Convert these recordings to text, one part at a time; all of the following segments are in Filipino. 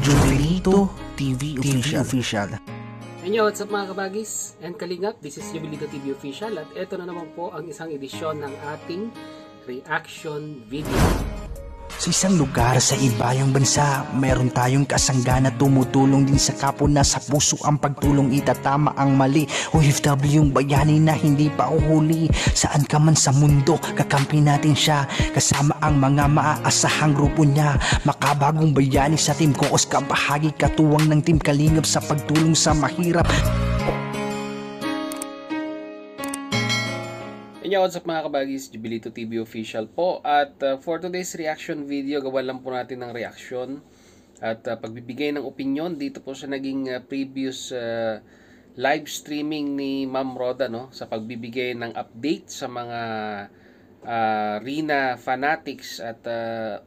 Jubilito TV Official. Hey, what's up mga kabagis and kalingap? This is Jubilito TV Official at ito na naman po ang isang edisyon ng ating reaction video. Sa isang lugar sa ibayang bansa, meron tayong kasangga na tumutulong din sa kapwa na sa puso ang pagtulong itatama ang mali. OFW yung bayani na hindi pa uhuli. Saan ka man sa mundo, kakampi natin siya. Kasama ang mga maaasahang grupo niya. Makabagong bayani sa Team Koos, kabahagi katuwang ng Team Kalingap sa pagtulong sa mahirap. Hey, what's up mga kabagis? Jubilito TV Official po. At for today's reaction video, gawan lang po natin ng reaction at pagbibigay ng opinion dito po sa naging previous live streaming ni Ma'am Roda, no? Sa pagbibigay ng update sa mga Rina fanatics at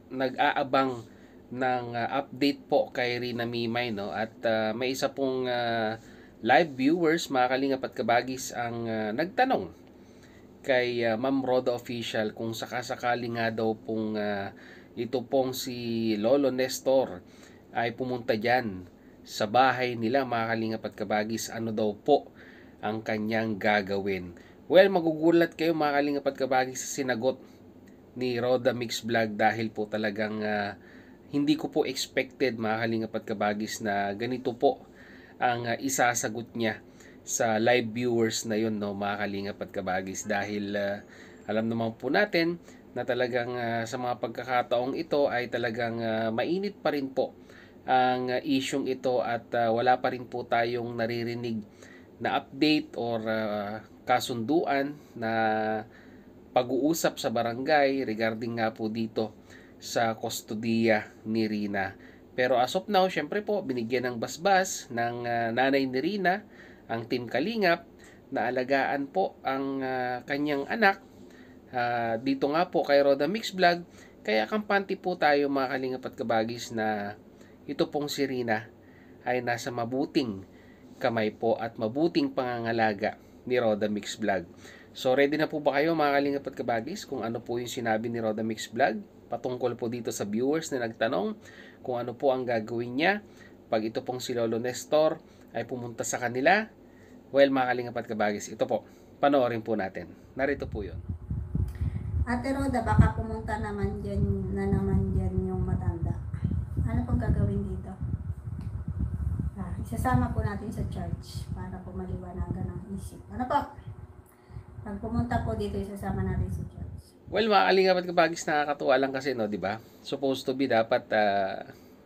nag-aabang ng update po kay Rina Mimay, no? At may isa pong live viewers, mga kalingap at kabagis, ang nagtanong kay Ma'am Roda Official kung sakasakali nga daw pong ito pong si Lolo Nestor ay pumunta dyan sa bahay nila, mga kalingap at kabagis, ano daw po ang kanyang gagawin. Well, magugulat kayo mga kalingap at kabagis sa sinagot ni Roda Mix Vlog dahil po talagang hindi ko po expected, mga kalingap at kabagis, na ganito po ang isasagot niya sa live viewers na yun, no, mga kalingap at kabagis, dahil alam naman po natin na talagang sa mga pagkakataong ito ay talagang mainit pa rin po ang isyong ito at wala pa rin po tayong naririnig na update or kasunduan na pag-uusap sa barangay regarding nga po dito sa kustodiya ni Rina. Pero as of now, syempre po, binigyan ng basbas ng nanay ni Rina ang Team Kalingap na alagaan po ang kanyang anak dito nga po kay Roda Mix Vlog. Kaya kampante po tayo, mga kalingap at kabagis, na ito pong si Rina ay nasa mabuting kamay po at mabuting pangangalaga ni Roda Mix Vlog. So ready na po ba kayo, mga kalingap at kabagis, kung ano po yung sinabi ni Roda Mix Vlog patungkol po dito sa viewers na nagtanong kung ano po ang gagawin niya pag ito pong si Lolo Nestor ay pumunta sa kanila? Well, mga kalingap at kabagis, ito po, panoorin po natin. Narito po yun. Ate Roda, baka pumunta naman dyan yung matanda. Ano pong gagawin dito? Isasama po natin sa church para po maliwanagan ang isip. Ano po? Pag pumunta po dito, isasama natin sa church. Well, mga kalingap at kabagis, nakakatuwa lang kasi, no, di ba? Supposed to be dapat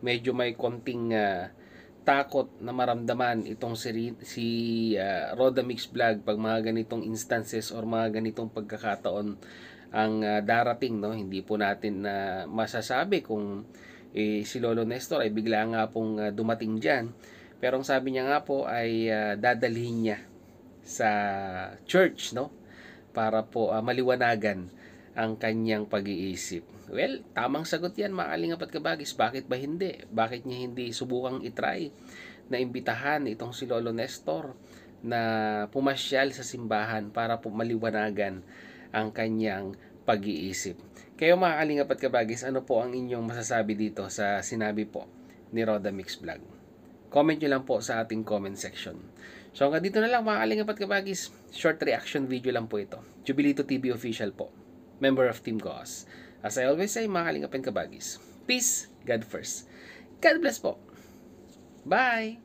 medyo may konting takot na maramdaman itong si Roda Mix Vlog pag mga ganitong instances or mga ganitong pagkakataon ang darating, no? Hindi po natin masasabi kung si Lolo Nestor ay bigla nga pong dumating dyan, pero ang sabi niya nga po ay dadalhin niya sa church, no? Para po maliwanagan ang kanyang pag-iisip. Well, tamang sagot yan, mga kalingap at kabagis. Bakit ba hindi? Bakit niya hindi subukang itry na imbitahan itong si Lolo Nestor na pumasyal sa simbahan para po maliwanagan ang kanyang pag-iisip? Kayo, mga kalingap at kabagis, ano po ang inyong masasabi dito sa sinabi po ni Roda Mix Vlog? Comment nyo lang po sa ating comment section. So hanggang dito na lang, mga kalingap at kabagis. Short reaction video lang po ito. Jubilito TV Official po, member of Team Koos. As I always say, mga kalingap and kabagis, peace, God first. God bless po. Bye!